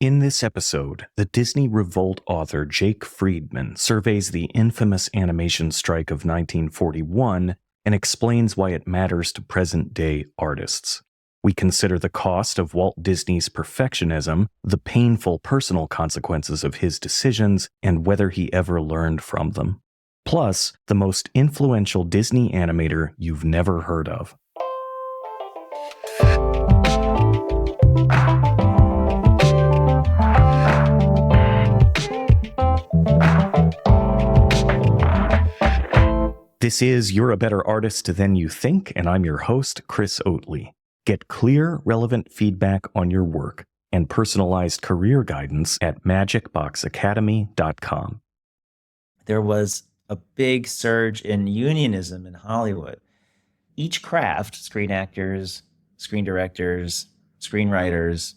In this episode, the Disney Revolt author Jake Friedman surveys the infamous animation strike of 1941 and explains why it matters to present-day artists. We consider the cost of Walt Disney's perfectionism, the painful personal consequences of his decisions, and whether he ever learned from them. Plus, the most influential Disney animator you've never heard of. This is You're a Better Artist Than You Think, and I'm your host, Chris Oatley. Get clear, relevant feedback on your work and personalized career guidance at magicboxacademy.com. There was a big surge in unionism in Hollywood. Each craft, screen actors, screen directors, screenwriters,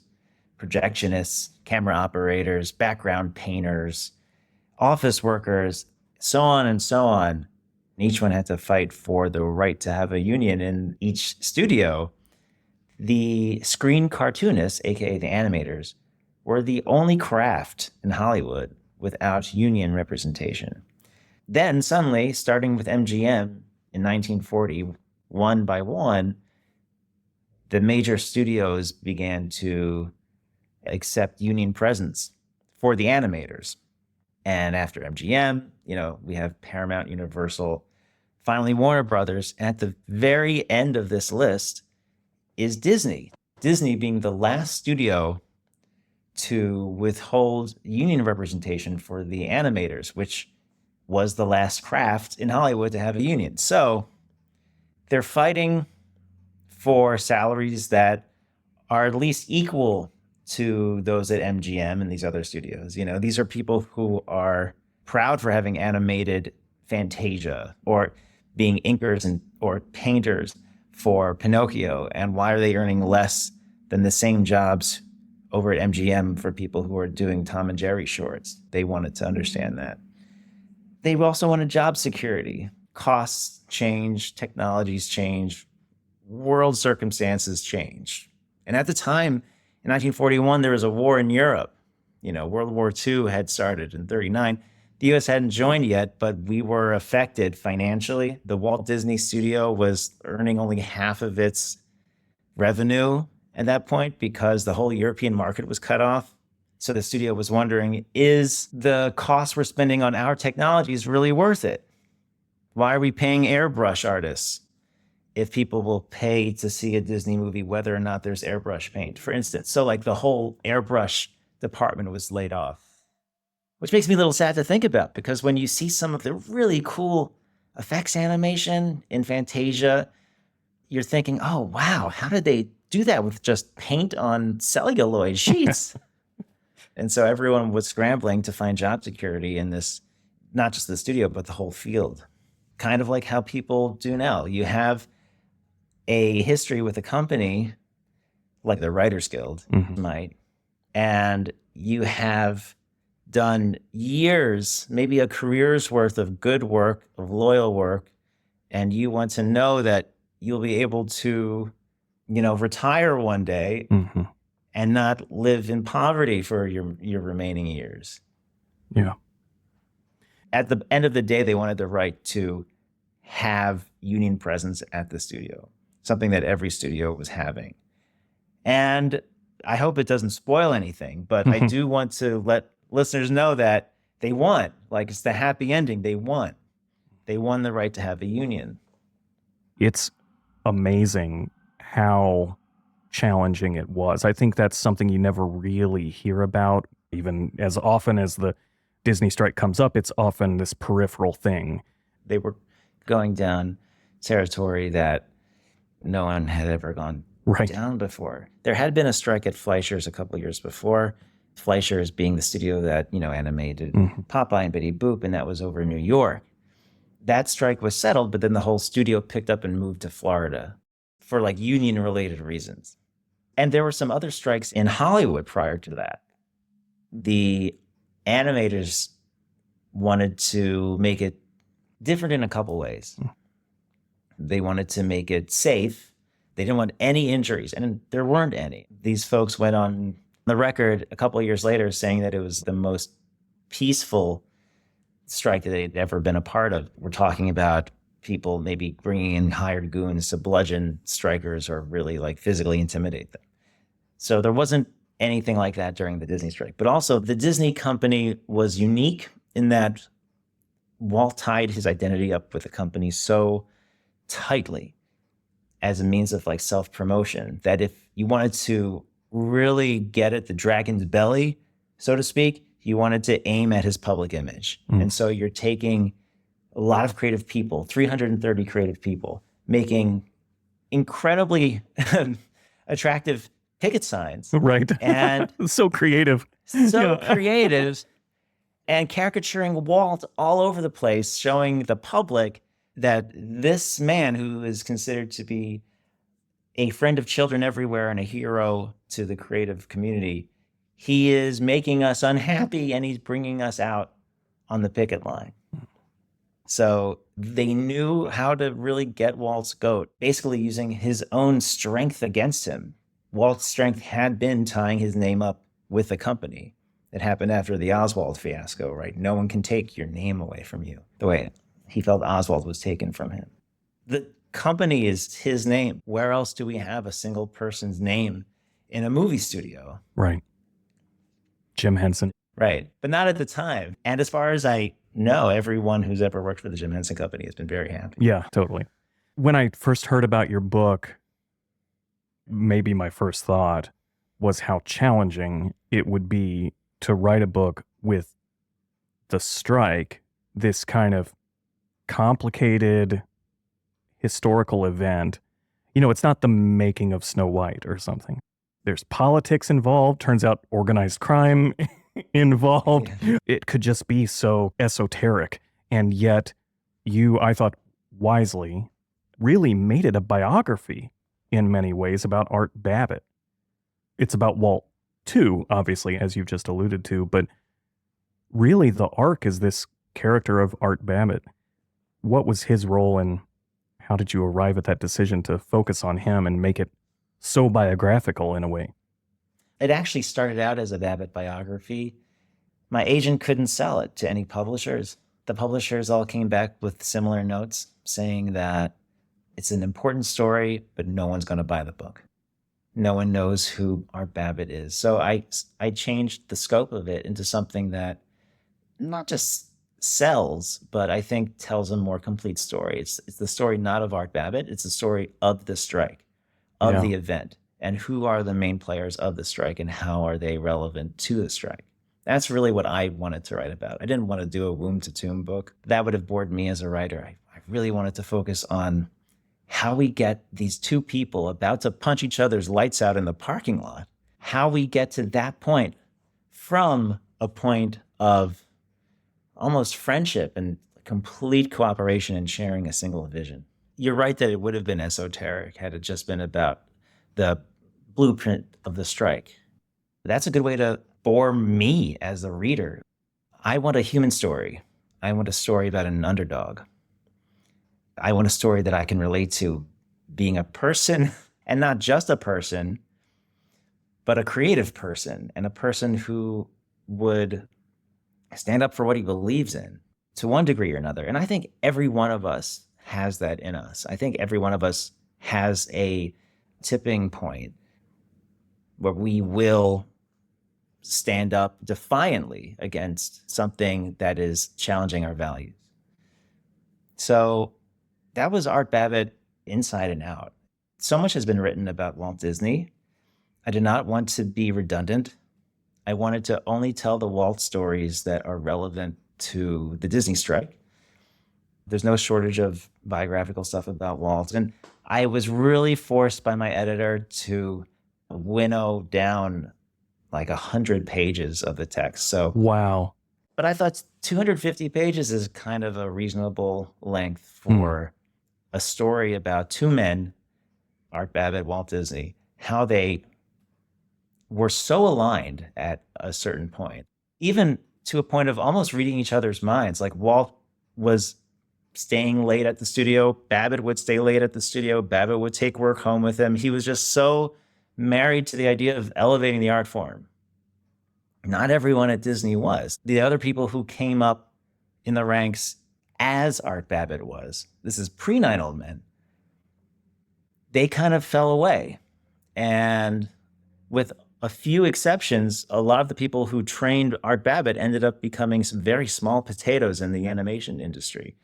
projectionists, camera operators, background painters, office workers, so on and so on. Each one had to fight for the right to have a union in each studio. The screen cartoonists, aka the animators, were the only craft in Hollywood without union representation. Then suddenly, starting with MGM in 1940, one by one, the major studios began to accept union presence for the animators. And after MGM, we have Paramount, Universal, finally Warner Brothers. And at the very end of this list is Disney. Disney being the last studio to withhold union representation for the animators, which was the last craft in Hollywood to have a union. So they're fighting for salaries that are at least equal to those at MGM and these other studios. These are people who are proud for having animated Fantasia or being inkers or painters for Pinocchio. And why are they earning less than the same jobs over at MGM for people who are doing Tom and Jerry shorts? They wanted to understand that. They also wanted job security. Costs change, technologies change, world circumstances change. And at the time, in 1941, there was a war in Europe. World War II had started in 1939. The U.S. hadn't joined yet, but we were affected financially. The Walt Disney Studio was earning only half of its revenue at that point because the whole European market was cut off. So the studio was wondering, is the cost we're spending on our technologies really worth it? Why are we paying airbrush artists if people will pay to see a Disney movie, whether or not there's airbrush paint, for instance? So the whole airbrush department was laid off, which makes me a little sad to think about, because when you see some of the really cool effects animation in Fantasia, you're thinking, oh, wow, how did they do that with just paint on celluloid sheets? And so everyone was scrambling to find job security in this, not just the studio, but the whole field. Kind of like how people do now. You have a history with a company like the Writers Guild might, and you have done years, maybe a career's worth of good work, of loyal work, and you want to know that you'll be able to, retire one day and not live in poverty for your remaining years. Yeah. At the end of the day, they wanted the right to have union presence at the studio, something that every studio was having. And I hope it doesn't spoil anything, but I do want to let listeners know that they won. It's the happy ending. They won. They won the right to have a union. It's amazing how challenging it was. I think that's something you never really hear about. Even as often as the Disney strike comes up, it's often this peripheral thing. They were going down territory that no one had ever gone down before. There had been a strike at Fleischer's a couple years before. Fleischer's being the studio that, animated Popeye and Betty Boop, and that was over in New York. That strike was settled, but then the whole studio picked up and moved to Florida for union-related reasons. And there were some other strikes in Hollywood prior to that. The animators wanted to make it different in a couple ways. They wanted to make it safe. They didn't want any injuries, and there weren't any. These folks went on The record a couple of years later saying that it was the most peaceful strike that they'd ever been a part of. We're talking about people maybe bringing in hired goons to bludgeon strikers or really like physically intimidate them. So there wasn't anything like that during the Disney strike. But also the Disney company was unique in that Walt tied his identity up with the company so tightly as a means of like self-promotion that if you wanted to really get at the dragon's belly, so to speak, you wanted to aim at his public image. And so you're taking a lot of creative people, 330 creative people, making incredibly attractive picket signs. Right. And so creative. Creative, and caricaturing Walt all over the place, showing the public that this man who is considered to be a friend of children everywhere and a hero to the creative community, he is making us unhappy and he's bringing us out on the picket line. So they knew how to really get Walt's goat, basically using his own strength against him. Walt's strength had been tying his name up with the company. It happened after the Oswald fiasco, right? No one can take your name away from you, the way he felt Oswald was taken from him. The company is his name. Where else do we have a single person's name in a movie studio? Right. Jim Henson. Right. But not at the time. And as far as I know, everyone who's ever worked for the Jim Henson Company has been very happy. Yeah, totally. When I first heard about your book, maybe my first thought was how challenging it would be to write a book with the strike, this kind of complicated historical event. You know, it's not the making of Snow White or something. There's politics involved, turns out organized crime involved. Yeah. It could just be so esoteric. And yet you, I thought wisely, really made it a biography in many ways about Art Babbitt. It's about Walt too, obviously, as you've just alluded to, but really the arc is this character of Art Babbitt. What was his role and how did you arrive at that decision to focus on him and make it so biographical in a way? It actually started out as a Babbitt biography. My agent couldn't sell it to any publishers. The publishers all came back with similar notes saying that it's an important story, but no one's going to buy the book. No one knows who Art Babbitt is. So I changed the scope of it into something that not just sells, but I think tells a more complete story. It's the story not of Art Babbitt, it's the story of the strike, of the event, and who are the main players of the strike and how are they relevant to the strike. That's really what I wanted to write about. I didn't want to do a womb to tomb book. That would have bored me as a writer. I really wanted to focus on how we get these two people about to punch each other's lights out in the parking lot, how we get to that point from a point of almost friendship and complete cooperation and sharing a single vision. You're right that it would have been esoteric had it just been about the blueprint of the strike. That's a good way to bore me as a reader. I want a human story. I want a story about an underdog. I want a story that I can relate to, being a person, and not just a person, but a creative person, and a person who would stand up for what he believes in to one degree or another. And I think every one of us has that in us. I think every one of us has a tipping point where we will stand up defiantly against something that is challenging our values. So that was Art Babbitt inside and out. So much has been written about Walt Disney. I did not want to be redundant. I wanted to only tell the Walt stories that are relevant to the Disney strike. There's no shortage of biographical stuff about Walt. And I was really forced by my editor to winnow down like 100 pages of the text. So wow. But I thought 250 pages is kind of a reasonable length for a story about two men, Art Babbitt, Walt Disney, how they were so aligned at a certain point, even to a point of almost reading each other's minds. Like Walt was staying late at the studio. Babbitt would stay late at the studio. Babbitt would take work home with him. He was just so married to the idea of elevating the art form. Not everyone at Disney was. The other people who came up in the ranks as Art Babbitt was, this is pre-Nine Old Men, they kind of fell away. And with a few exceptions, a lot of the people who trained Art Babbitt ended up becoming some very small potatoes in the animation industry.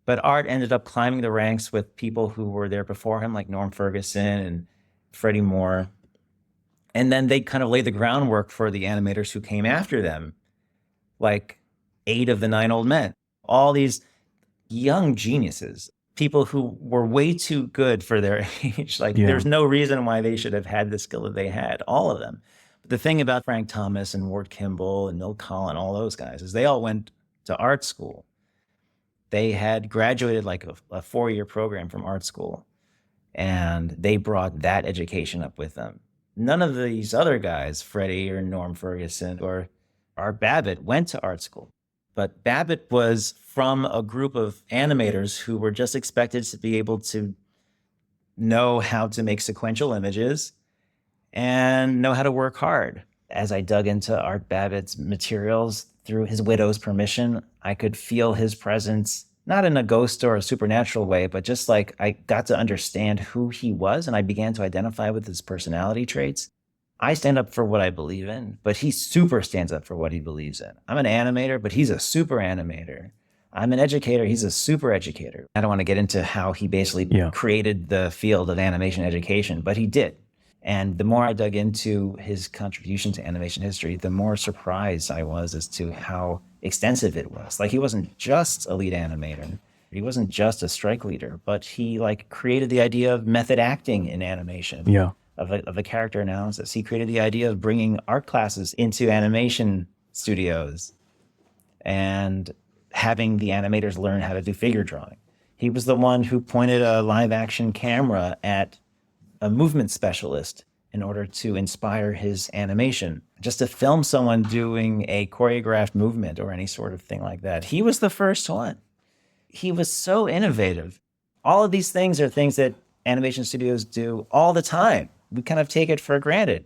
But Art ended up climbing the ranks with people who were there before him, like Norm Ferguson and Freddie Moore. And then they kind of laid the groundwork for the animators who came after them, like 8 of the 9 Old Men. All these young geniuses, people who were way too good for their age. Like there's no reason why they should have had the skill that they had, all of them. But the thing about Frank Thomas and Ward Kimball and Milt Collin, all those guys, is they all went to art school. They had graduated like a 4-year program from art school, and they brought that education up with them. None of these other guys, Freddie or Norm Ferguson or Art Babbitt, went to art school. But Babbitt was from a group of animators who were just expected to be able to know how to make sequential images and know how to work hard. As I dug into Art Babbitt's materials through his widow's permission, I could feel his presence, not in a ghost or a supernatural way, but just like I got to understand who he was, and I began to identify with his personality traits. I stand up for what I believe in, but he super stands up for what he believes in. I'm an animator, but he's a super animator. I'm an educator, he's a super educator. I don't want to get into how he basically created the field of animation education, but he did. And the more I dug into his contribution to animation history, the more surprised I was as to how extensive it was. Like, he wasn't just a lead animator. He wasn't just a strike leader, but he like created the idea of method acting in animation. Of a character analysis. He created the idea of bringing art classes into animation studios and having the animators learn how to do figure drawing. He was the one who pointed a live action camera at a movement specialist in order to inspire his animation, just to film someone doing a choreographed movement or any sort of thing like that. He was the first one. He was so innovative. All of these things are things that animation studios do all the time. We kind of take it for granted.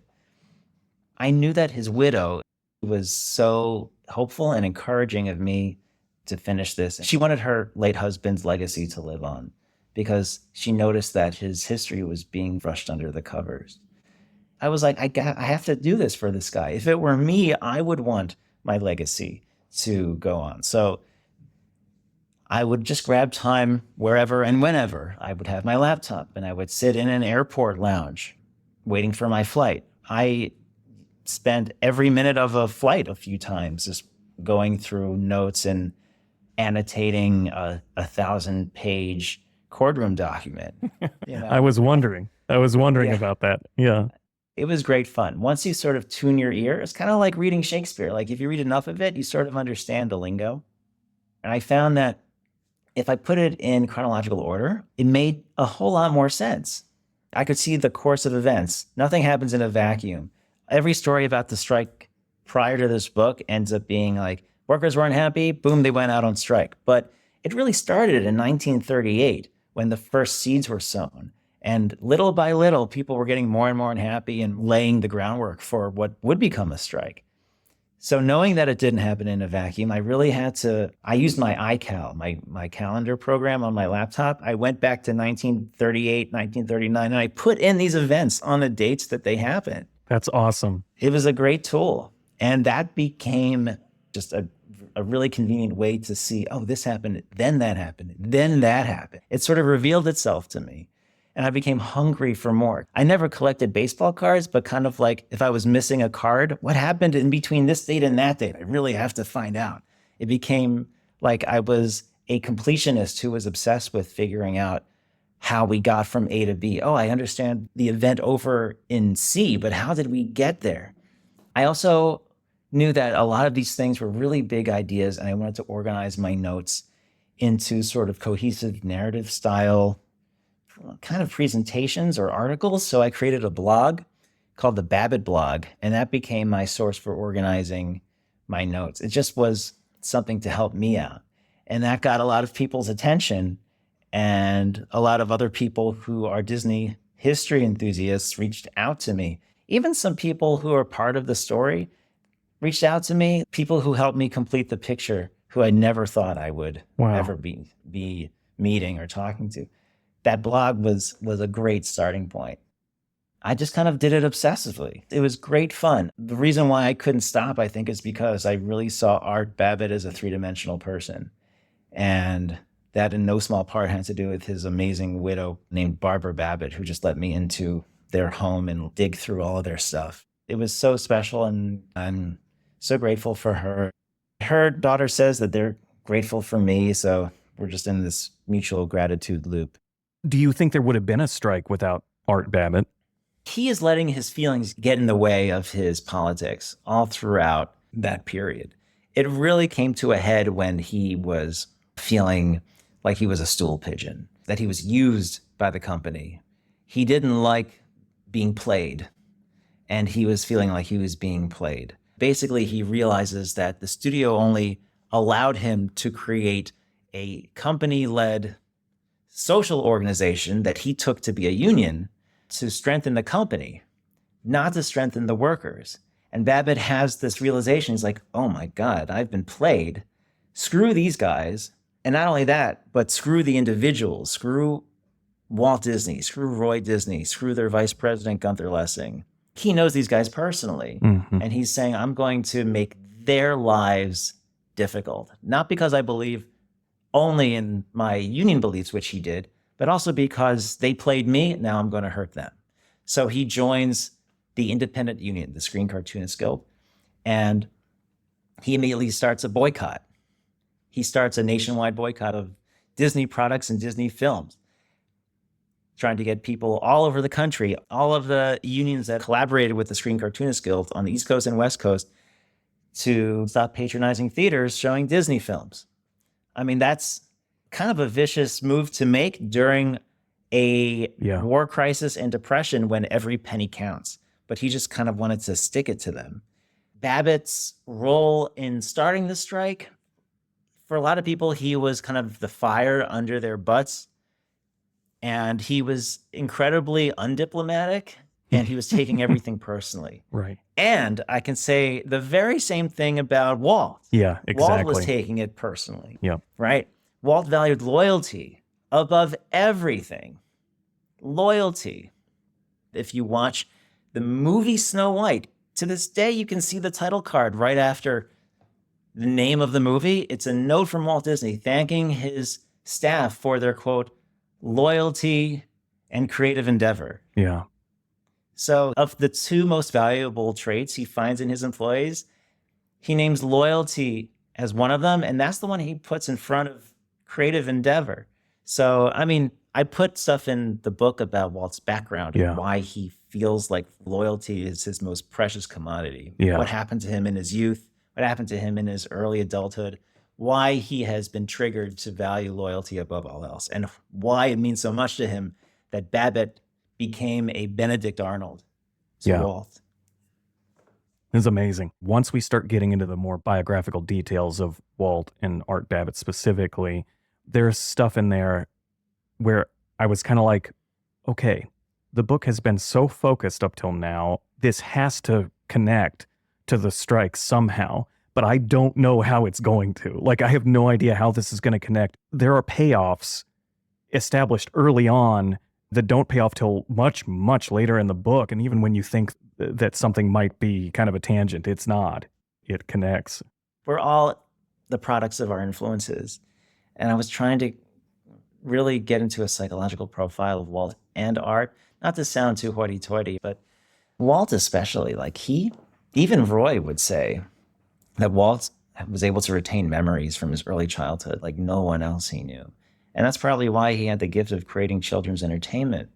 I knew that his widow was so hopeful and encouraging of me to finish this. She wanted her late husband's legacy to live on because she noticed that his history was being brushed under the covers. I was like, I have to do this for this guy. If it were me, I would want my legacy to go on. So I would just grab time wherever and whenever. I would have my laptop and I would sit in an airport lounge waiting for my flight. I spent every minute of a flight a few times just going through notes and annotating a 1,000-page courtroom document. You know? I was wondering about that. Yeah. It was great fun. Once you sort of tune your ear, it's kind of like reading Shakespeare. Like if you read enough of it, you sort of understand the lingo. And I found that if I put it in chronological order, it made a whole lot more sense. I could see the course of events. Nothing happens in a vacuum. Every story about the strike prior to this book ends up being like, workers weren't happy, boom, they went out on strike. But it really started in 1938 when the first seeds were sown. And little by little, people were getting more and more unhappy and laying the groundwork for what would become a strike. So knowing that it didn't happen in a vacuum, I really had to, I used my iCal, my calendar program on my laptop. I went back to 1938, 1939, and I put in these events on the dates that they happened. That's awesome. It was a great tool. And that became just a really convenient way to see, oh, this happened, then that happened, then that happened. It sort of revealed itself to me. And I became hungry for more. I never collected baseball cards, but kind of like if I was missing a card, what happened in between this date and that date? I really have to find out. It became like I was a completionist who was obsessed with figuring out how we got from A to B. Oh, I understand the event over in C, but how did we get there? I also knew that a lot of these things were really big ideas, and I wanted to organize my notes into sort of cohesive narrative style kind of presentations or articles. So I created a blog called the Babbitt blog, and that became my source for organizing my notes. It just was something to help me out. And that got a lot of people's attention, and a lot of other people who are Disney history enthusiasts reached out to me. Even some people who are part of the story reached out to me, people who helped me complete the picture, who I never thought I would ever be meeting or talking to. That blog was a great starting point. I just kind of did it obsessively. It was great fun. The reason why I couldn't stop, I think, is because I really saw Art Babbitt as a three-dimensional person. And that in no small part had to do with his amazing widow named Barbara Babbitt, who just let me into their home and dig through all of their stuff. It was so special, and I'm so grateful for her. Her daughter says that they're grateful for me, so we're just in this mutual gratitude loop. Do you think there would have been a strike without Art Babbitt? He is letting his feelings get in the way of his politics all throughout that period. It really came to a head when he was feeling like he was a stool pigeon, that he was used by the company. He didn't like being played, and he was feeling like he was being played. Basically, he realizes that the studio only allowed him to create a company-led social organization that he took to be a union to strengthen the company, not to strengthen the workers. And Babbitt has this realization. He's like, oh my God, I've been played. Screw these guys. And not only that, but screw the individuals. Screw Walt Disney. Screw Roy Disney. Screw their vice president, Gunther Lessing. He knows these guys personally. Mm-hmm. And he's saying, I'm going to make their lives difficult. Not because I believe only in my union beliefs, which he did, but also because they played me, now I'm going to hurt them. So he joins the independent union, the Screen Cartoonists Guild, and he immediately starts a boycott. He starts a nationwide boycott of Disney products and Disney films, trying to get people all over the country, all of the unions that collaborated with the Screen Cartoonists Guild on the East Coast and West Coast, to stop patronizing theaters showing Disney films. I mean, that's kind of a vicious move to make during a war crisis and depression when every penny counts. But he just kind of wanted to stick it to them. Babbitt's role in starting the strike, for a lot of people, he was kind of the fire under their butts. And he was incredibly undiplomatic, and he was taking everything personally. Right. And I can say the very same thing about Walt. Yeah, exactly. Walt was taking it personally. Yeah. Right? Walt valued loyalty above everything. Loyalty. If you watch the movie Snow White, to this day, you can see the title card right after the name of the movie. It's a note from Walt Disney thanking his staff for their, quote, loyalty and creative endeavor. Yeah. So of the two most valuable traits he finds in his employees, he names loyalty as one of them, and that's the one he puts in front of creative endeavor. So, I mean, I put stuff in the book about Walt's background and why he feels like loyalty is his most precious commodity. Yeah. What happened to him in his youth, what happened to him in his early adulthood, why he has been triggered to value loyalty above all else, and why it means so much to him that Babbitt became a Benedict Arnold to Walt. It's amazing. Once we start getting into the more biographical details of Walt and Art Babbitt specifically, there's stuff in there where I was kind of like, okay, the book has been so focused up till now, this has to connect to the strike somehow, but I don't know how it's going to. Like, I have no idea how this is going to connect. There are payoffs established early on that don't pay off till much, much later in the book. And even when you think that something might be kind of a tangent, it's not. It connects. We're all the products of our influences. And I was trying to really get into a psychological profile of Walt and Art, not to sound too hoity-toity, but Walt especially, like even Roy would say that Walt was able to retain memories from his early childhood like no one else he knew. And that's probably why he had the gift of creating children's entertainment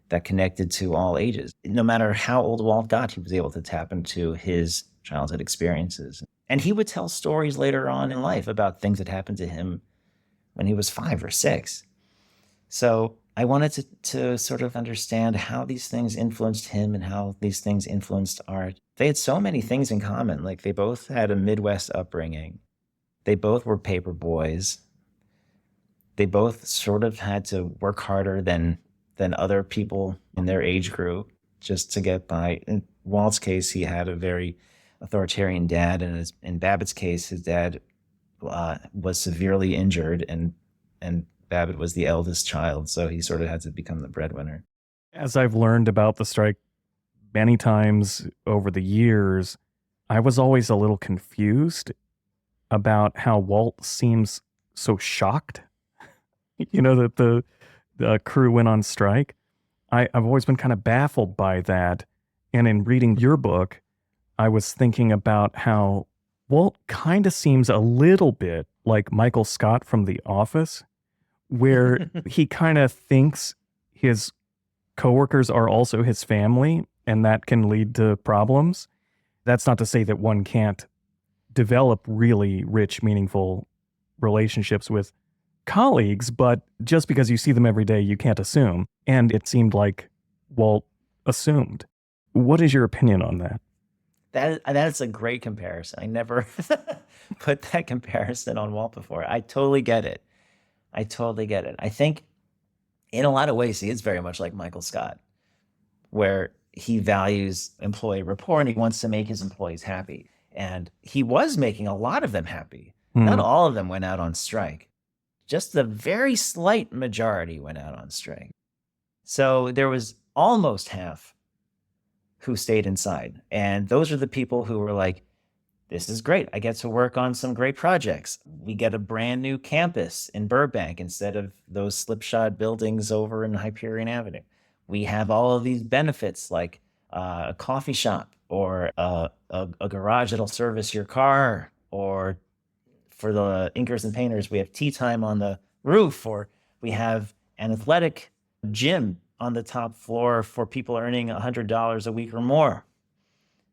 that connected to all ages. No matter how old Walt got, he was able to tap into his childhood experiences. And he would tell stories later on in life about things that happened to him when he was 5 or 6. So I wanted to sort of understand how these things influenced him and how these things influenced Art. They had so many things in common. Like, they both had a Midwest upbringing. They both were paper boys. They both sort of had to work harder than other people in their age group just to get by. In Walt's case, he had a very authoritarian dad. And in Babbitt's case, his dad was severely injured, and Babbitt was the eldest child, so he sort of had to become the breadwinner. As I've learned about the strike many times over the years, I was always a little confused about how Walt seems so shocked, that the crew went on strike. I've always been kind of baffled by that. And in reading your book, I was thinking about how Walt kind of seems a little bit like Michael Scott from The Office, where he kind of thinks his coworkers are also his family, and that can lead to problems. That's not to say that one can't develop really rich, meaningful relationships with colleagues, but just because you see them every day, you can't assume. And it seemed like Walt assumed. What is your opinion on that? That's a great comparison. I never put that comparison on Walt before. I totally get it. I think in a lot of ways, he is very much like Michael Scott, where he values employee rapport and he wants to make his employees happy. And he was making a lot of them happy. Not all of them went out on strike. Just the very slight majority went out on strike. So there was almost half who stayed inside. And those are the people who were like, this is great. I get to work on some great projects. We get a brand new campus in Burbank instead of those slipshod buildings over in Hyperion Avenue. We have all of these benefits like a coffee shop or a garage that'll service your car, or for the inkers and painters, we have tea time on the roof, or we have an athletic gym on the top floor for people earning $100 a week or more.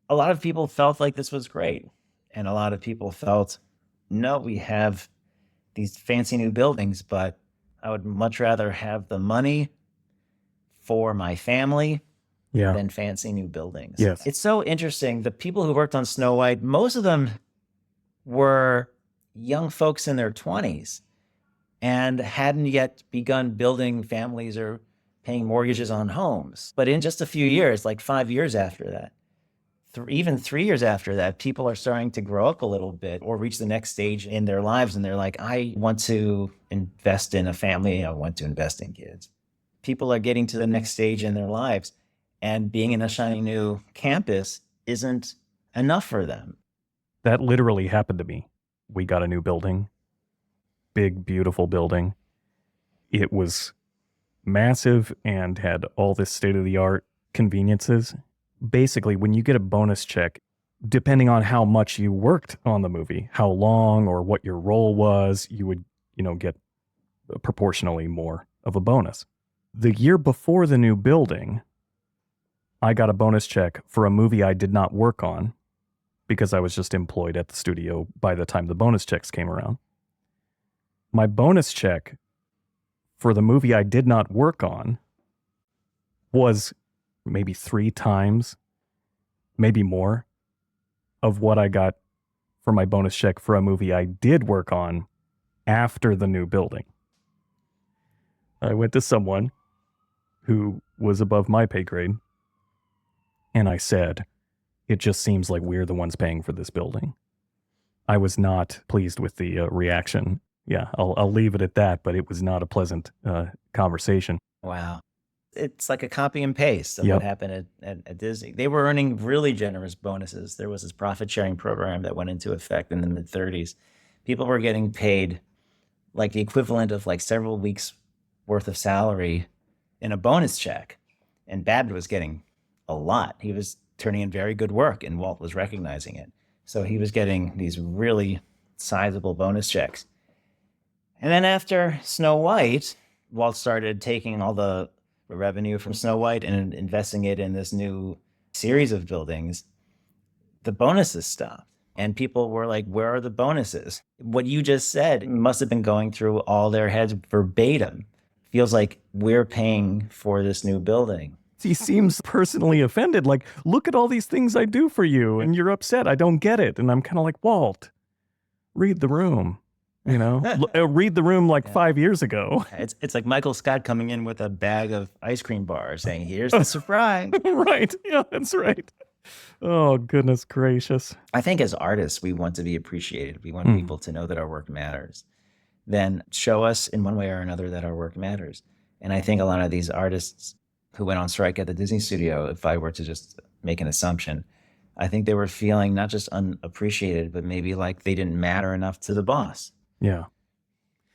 A lot of people felt like this was great. And a lot of people felt, no, we have these fancy new buildings, but I would much rather have the money for my family than fancy new buildings. Yes. It's so interesting. The people who worked on Snow White, most of them were young folks in their 20s and hadn't yet begun building families or paying mortgages on homes. But in just a few years, like 5 years after that, even 3 years after that, people are starting to grow up a little bit or reach the next stage in their lives. And they're like, I want to invest in a family. I want to invest in kids. People are getting to the next stage in their lives, and being in a shiny new campus isn't enough for them. That literally happened to me. We got a new building, big, beautiful building. It was massive and had all this state-of-the-art conveniences. Basically, when you get a bonus check, depending on how much you worked on the movie, how long or what your role was, you would, get proportionally more of a bonus. The year before the new building, I got a bonus check for a movie I did not work on because I was just employed at the studio by the time the bonus checks came around. My bonus check for the movie I did not work on was maybe 3 times, maybe more, of what I got for my bonus check for a movie I did work on after the new building. I went to someone who was above my pay grade, and I said, it just seems like we're the ones paying for this building. I was not pleased with the reaction. Yeah, I'll leave it at that, but it was not a pleasant conversation. Wow. It's like a copy and paste of what happened at Disney. They were earning really generous bonuses. There was this profit sharing program that went into effect in the mid-30s. People were getting paid like the equivalent of like several weeks worth of salary in a bonus check. And Babbitt was getting a lot. He was turning in very good work, and Walt was recognizing it. So he was getting these really sizable bonus checks. And then after Snow White, Walt started taking all the revenue from Snow White and investing it in this new series of buildings. The bonuses stopped. And people were like, where are the bonuses? What you just said must have been going through all their heads verbatim. Feels like we're paying for this new building. He seems personally offended. Like, look at all these things I do for you, and you're upset. I don't get it. And I'm kind of like, Walt, read the room. Read the room like 5 years ago. It's like Michael Scott coming in with a bag of ice cream bars saying, here's the surprise. Right. Yeah, that's right. Oh, goodness gracious. I think as artists, we want to be appreciated. We want Mm. people to know that our work matters. Then show us in one way or another that our work matters. And I think a lot of these artists who went on strike at the Disney studio, if I were to just make an assumption, I think they were feeling not just unappreciated, but maybe like they didn't matter enough to the boss. Yeah.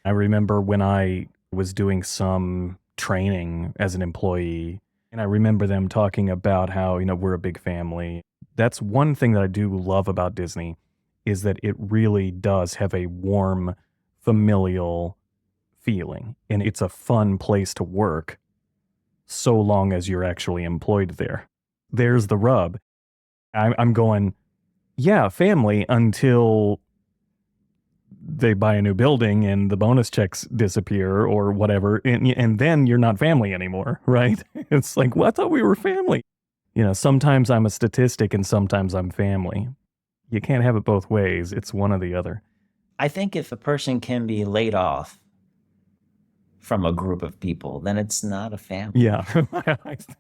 I remember when I was doing some training as an employee, and I remember them talking about how, we're a big family. That's one thing that I do love about Disney is that it really does have a warm, familial feeling, and it's a fun place to work so long as you're actually employed there. There's the rub. I'm going, yeah, family until they buy a new building and the bonus checks disappear or whatever, and then you're not family anymore, right? It's like, well, I thought we were family. Sometimes I'm a statistic and sometimes I'm family. You can't have it both ways. It's one or the other. I think if a person can be laid off from a group of people, then it's not a family. Yeah,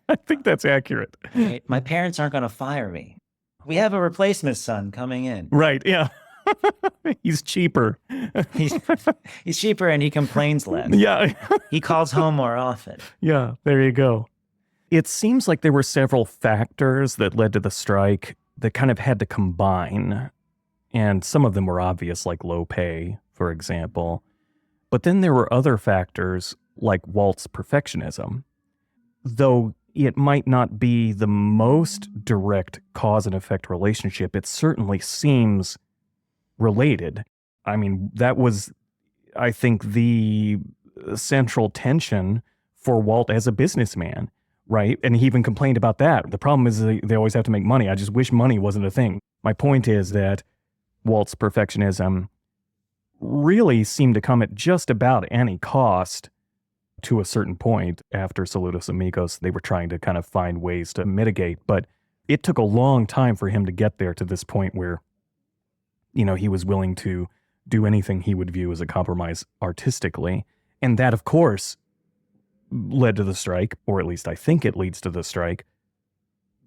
I think that's accurate. Right? My parents aren't going to fire me. We have a replacement son coming in. Right, yeah. He's cheaper. He's cheaper and he complains less. Yeah. He calls home more often. Yeah, there you go. It seems like there were several factors that led to the strike that kind of had to combine. And some of them were obvious, like low pay, for example. But then there were other factors like Walt's perfectionism. Though it might not be the most direct cause and effect relationship, it certainly seems related. I mean, that was, I think, the central tension for Walt as a businessman, right? And he even complained about that. The problem is they always have to make money. I just wish money wasn't a thing. My point is that Walt's perfectionism really seemed to come at just about any cost to a certain point. After Saludos Amigos, they were trying to kind of find ways to mitigate, but it took a long time for him to get there to this point where, he was willing to do anything he would view as a compromise artistically. And that, of course, led to the strike, or at least I think it leads to the strike,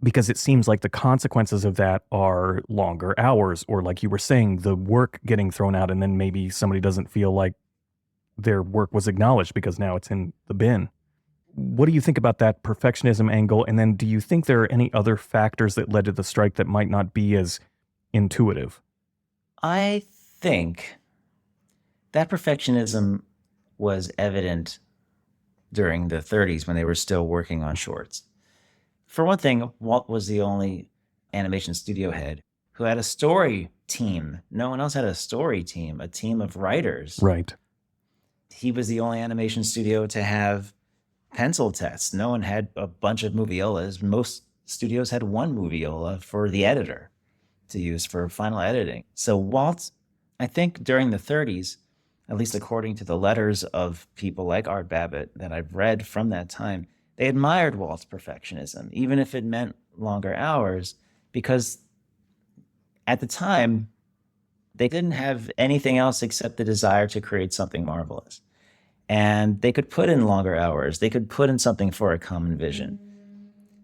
because it seems like the consequences of that are longer hours, or like you were saying, the work getting thrown out, and then maybe somebody doesn't feel like their work was acknowledged because now it's in the bin. What do you think about that perfectionism angle? And then do you think there are any other factors that led to the strike that might not be as intuitive? I think that perfectionism was evident during the 30s when they were still working on shorts. For one thing, Walt was the only animation studio head who had a story team. No one else had a story team, a team of writers. Right. He was the only animation studio to have pencil tests. No one had a bunch of moviolas. Most studios had one moviola for the editor to use for final editing. So Walt, I think during the 30s, at least according to the letters of people like Art Babbitt that I've read from that time, they admired Walt's perfectionism, even if it meant longer hours, because at the time, they didn't have anything else except the desire to create something marvelous. And they could put in longer hours. They could put in something for a common vision.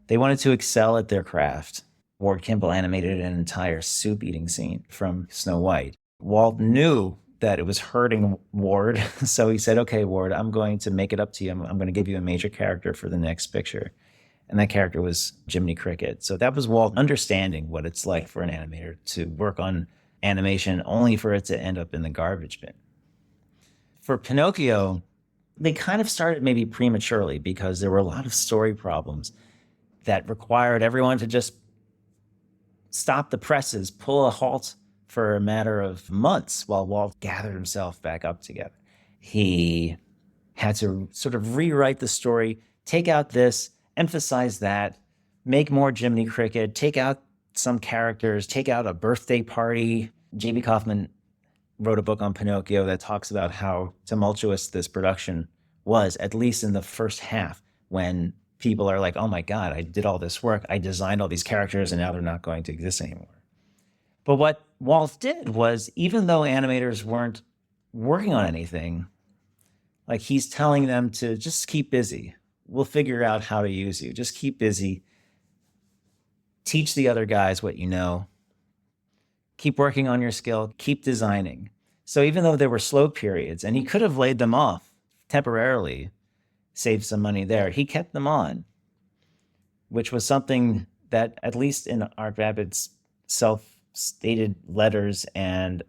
They wanted to excel at their craft. Ward Kimball animated an entire soup eating scene from Snow White. Walt knew that it was hurting Ward. So he said, okay, Ward, I'm going to make it up to you. I'm going to give you a major character for the next picture. And that character was Jiminy Cricket. So that was Walt understanding what it's like for an animator to work on animation only for it to end up in the garbage bin. For Pinocchio, they kind of started maybe prematurely because there were a lot of story problems that required everyone to just stop the presses, pull a halt for a matter of months while Walt gathered himself back up together. He had to sort of rewrite the story, take out this, emphasize that, make more Jiminy Cricket, take out some characters, take out a birthday party. J.B. Kaufman wrote a book on Pinocchio that talks about how tumultuous this production was, at least in the first half, when people are like, oh my God, I did all this work. I designed all these characters and now they're not going to exist anymore. But what Walt did was, even though animators weren't working on anything, like he's telling them to just keep busy. We'll figure out how to use you. Just keep busy. teach the other guys what you know, keep working on your skill, keep designing. So even though there were slow periods, and he could have laid them off temporarily, saved some money there, he kept them on, which was something that, at least in Art Babbitt's self-stated letters and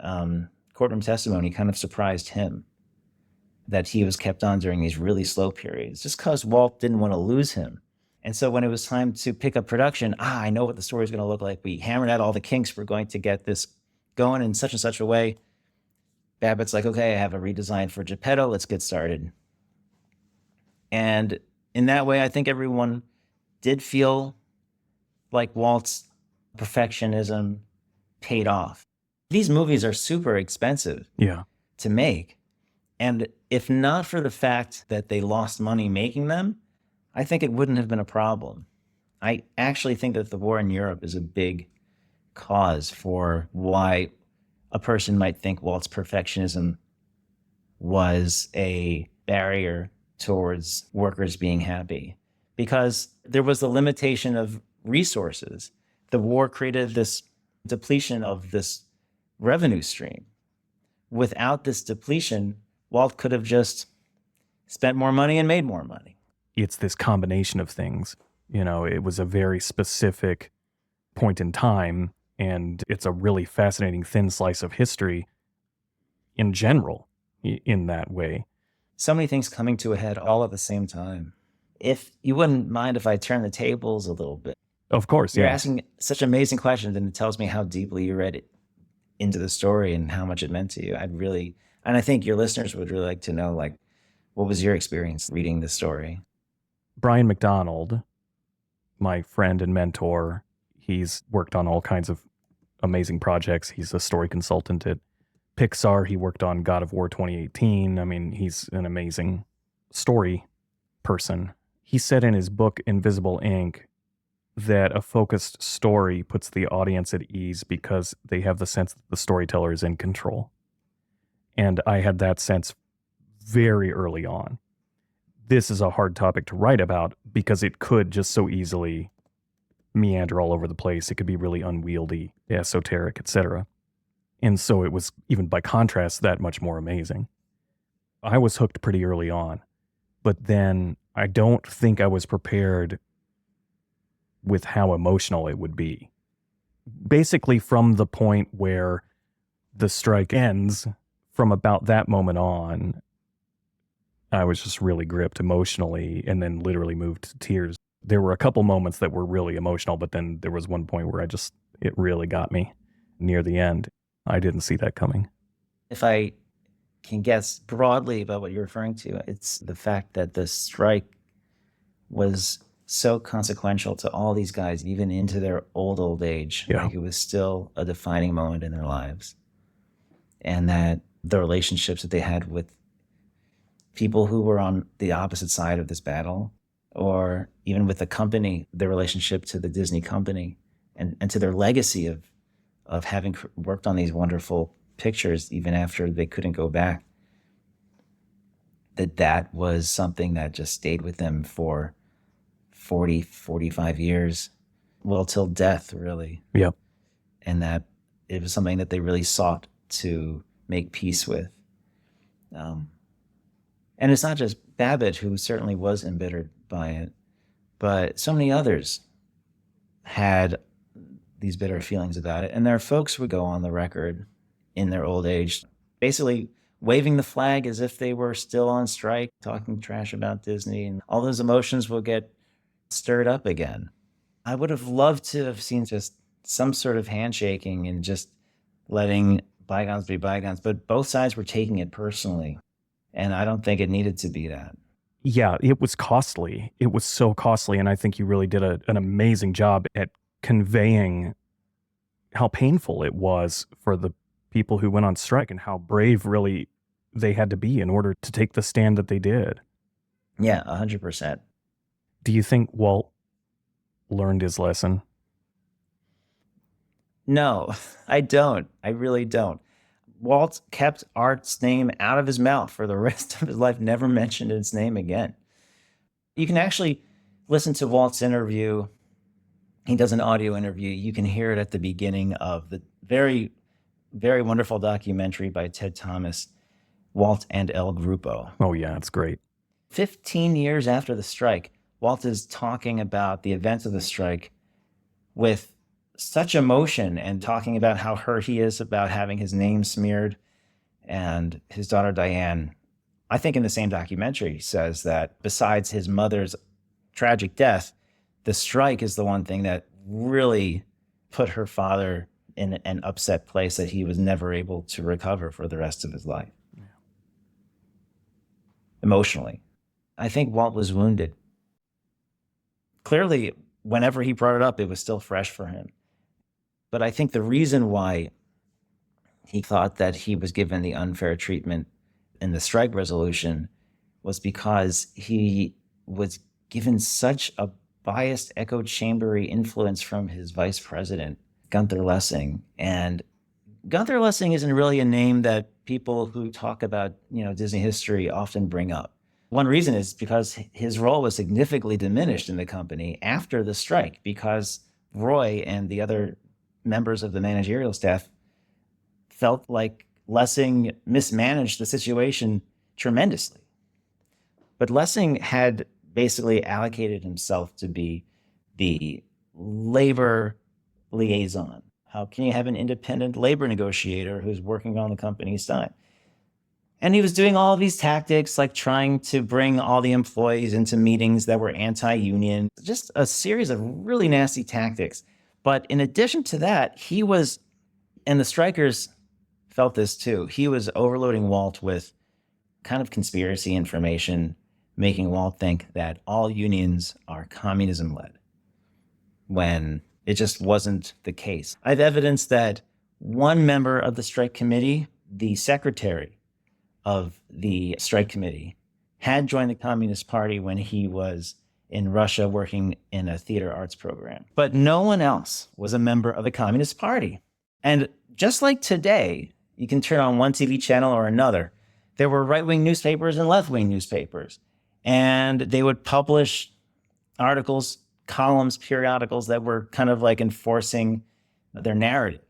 courtroom testimony, kind of surprised him that he was kept on during these really slow periods, just because Walt didn't want to lose him. And so when it was time to pick up production, I know what the story is going to look like. We hammered out all the kinks. We're going to get this going in such and such a way. Babbitt's like, okay, I have a redesign for Geppetto. Let's get started. And in that way, I think everyone did feel like Walt's perfectionism paid off. These movies are super expensive to make. And if not for the fact that they lost money making them, I think it wouldn't have been a problem. I actually think that the war in Europe is a big cause for why a person might think Walt's perfectionism was a barrier towards workers being happy, because there was the limitation of resources. The war created this depletion of this revenue stream. Without this depletion, Walt could have just spent more money and made more money. It's this combination of things. You know, it was a very specific point in time, and it's a really fascinating thin slice of history in general in that way. So many things coming to a head all at the same time. If you wouldn't mind if I turn the tables a little bit. Of course, You're asking such amazing questions, and it tells me how deeply you read it into the story and how much it meant to you. And I think your listeners would really like to know, like, what was your experience reading the story? Brian McDonald, my friend and mentor, he's worked on all kinds of amazing projects. He's a story consultant at Pixar. He worked on God of War 2018. I mean, he's an amazing story person. He said in his book, Invisible Ink, that a focused story puts the audience at ease because they have the sense that the storyteller is in control. And I had that sense very early on. This is a hard topic to write about because it could just so easily meander all over the place. It could be really unwieldy, esoteric, etc. And so it was, even by contrast, that much more amazing. I was hooked pretty early on, but then I don't think I was prepared with how emotional it would be. Basically, from the point where the strike ends, from about that moment on, I was just really gripped emotionally and then literally moved to tears. There were a couple moments that were really emotional, but then there was one point where it really got me near the end. I didn't see that coming. If I can guess broadly about what you're referring to, it's the fact that the strike was so consequential to all these guys, even into their old age. Yeah. Like, it was still a defining moment in their lives. And that the relationships that they had with people who were on the opposite side of this battle, or even with the company, their relationship to the Disney company, and to their legacy of having worked on these wonderful pictures even after they couldn't go back, that was something that just stayed with them for 40, 45 years, well, till death, really. Yep. And that it was something that they really sought to make peace with. And it's not just Babbitt, who certainly was embittered by it, but so many others had these bitter feelings about it. And their folks would go on the record in their old age, basically waving the flag as if they were still on strike, talking trash about Disney, and all those emotions will get stirred up again. I would have loved to have seen just some sort of handshaking and just letting bygones be bygones, but both sides were taking it personally. And I don't think it needed to be that. Yeah, it was costly. It was so costly. And I think you really did an amazing job at conveying how painful it was for the people who went on strike and how brave really they had to be in order to take the stand that they did. Yeah, 100%. Do you think Walt learned his lesson? No, I don't. I really don't. Walt kept Art's name out of his mouth for the rest of his life, never mentioned its name again. You can actually listen to Walt's interview He does an audio interview. You can hear it at the beginning of the very, very wonderful documentary by Ted Thomas, Walt and El Grupo. Oh, yeah, it's great. 15 years after the strike, Walt is talking about the events of the strike with such emotion and talking about how hurt he is about having his name smeared. And his daughter, Diane, I think in the same documentary, says that besides his mother's tragic death, the strike is the one thing that really put her father in an upset place that he was never able to recover for the rest of his life. Yeah. Emotionally. I think Walt was wounded. Clearly, whenever he brought it up, it was still fresh for him. But I think the reason why he thought that he was given the unfair treatment in the strike resolution was because he was given such a biased echo chambery influence from his vice president, Gunther Lessing. And Gunther Lessing isn't really a name that people who talk about, Disney history often bring up. One reason is because his role was significantly diminished in the company after the strike, because Roy and the other members of the managerial staff felt like Lessing mismanaged the situation tremendously. But Lessing had basically allocated himself to be the labor liaison. How can you have an independent labor negotiator who's working on the company's side? And he was doing all of these tactics, like trying to bring all the employees into meetings that were anti-union, just a series of really nasty tactics. But in addition to that, he was, and the strikers felt this too, he was overloading Walt with kind of conspiracy information, making Walt think that all unions are communism-led, when it just wasn't the case. I have evidence that one member of the strike committee, the secretary of the strike committee, had joined the Communist Party when he was in Russia working in a theater arts program. But no one else was a member of the Communist Party. And just like today, you can turn on one TV channel or another, there were right-wing newspapers and left-wing newspapers. And they would publish articles, columns, periodicals that were kind of like enforcing their narrative.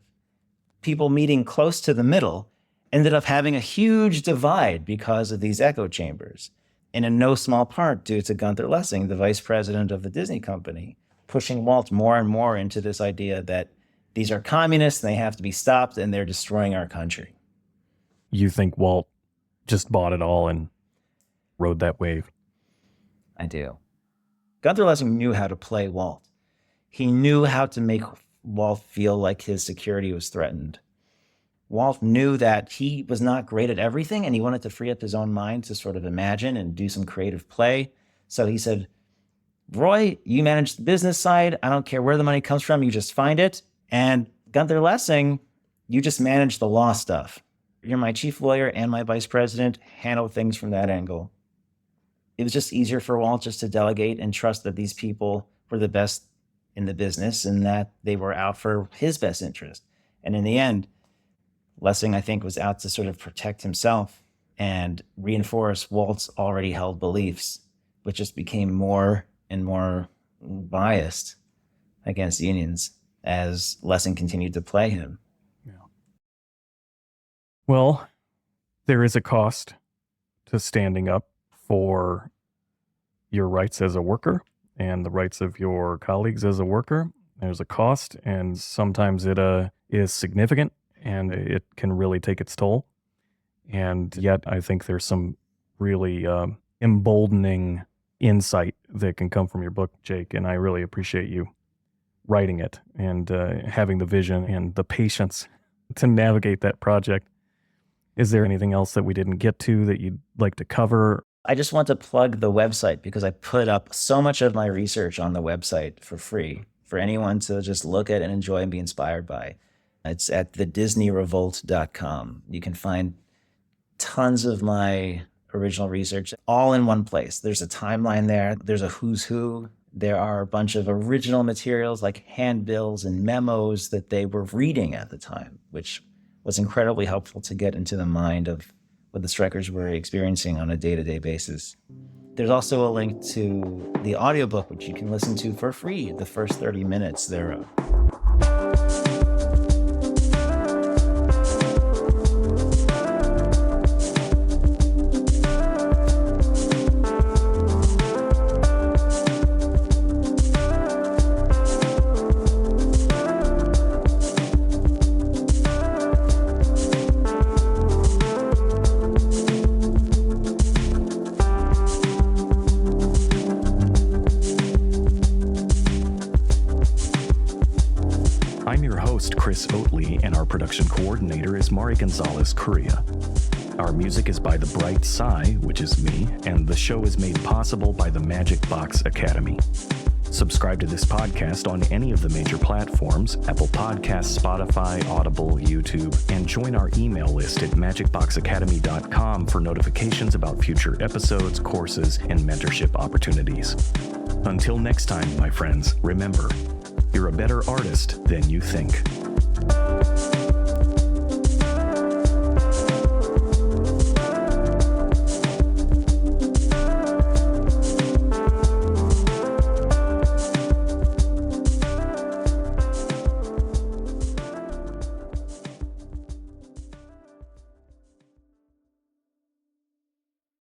People meeting close to the middle ended up having a huge divide because of these echo chambers, and in no small part due to Gunther Lessing, the vice president of the Disney company, pushing Walt more and more into this idea that these are communists and they have to be stopped and they're destroying our country. You think Walt just bought it all and rode that wave? I do. Gunther Lessing knew how to play Walt. He knew how to make Walt feel like his security was threatened. Walt knew that he was not great at everything and he wanted to free up his own mind to sort of imagine and do some creative play. So he said, Roy, you manage the business side. I don't care where the money comes from. You just find it. And Gunther Lessing, you just manage the law stuff. You're my chief lawyer and my vice president. Handle things from that angle. It was just easier for Walt just to delegate and trust that these people were the best in the business and that they were out for his best interest. And in the end, Lessing, I think, was out to sort of protect himself and reinforce Walt's already held beliefs, which just became more and more biased against unions as Lessing continued to play him. Yeah. Well, there is a cost to standing up for your rights as a worker and the rights of your colleagues as a worker. There's a cost, and sometimes it is significant, and it can really take its toll. And yet I think there's some really emboldening insight that can come from your book, Jake, and I really appreciate you writing it and having the vision and the patience to navigate that project. Is there anything else that we didn't get to that you'd like to cover? I just want to plug the website because I put up so much of my research on the website for free for anyone to just look at and enjoy and be inspired by. It's at thedisneyrevolt.com. You can find tons of my original research all in one place. There's a timeline there. There's a who's who. There are a bunch of original materials like handbills and memos that they were reading at the time, which was incredibly helpful to get into the mind of what the strikers were experiencing on a day-to-day basis. There's also a link to the audiobook, which you can listen to for free the first 30 minutes thereof. I'm your host, Chris Oatley, and our production coordinator is Mari Gonzalez-Curia. Our music is by The Bright Sigh, which is me, and the show is made possible by the Magic Box Academy. Subscribe to this podcast on any of the major platforms, Apple Podcasts, Spotify, Audible, YouTube, and join our email list at magicboxacademy.com for notifications about future episodes, courses, and mentorship opportunities. Until next time, my friends, remember, you're a better artist than you think.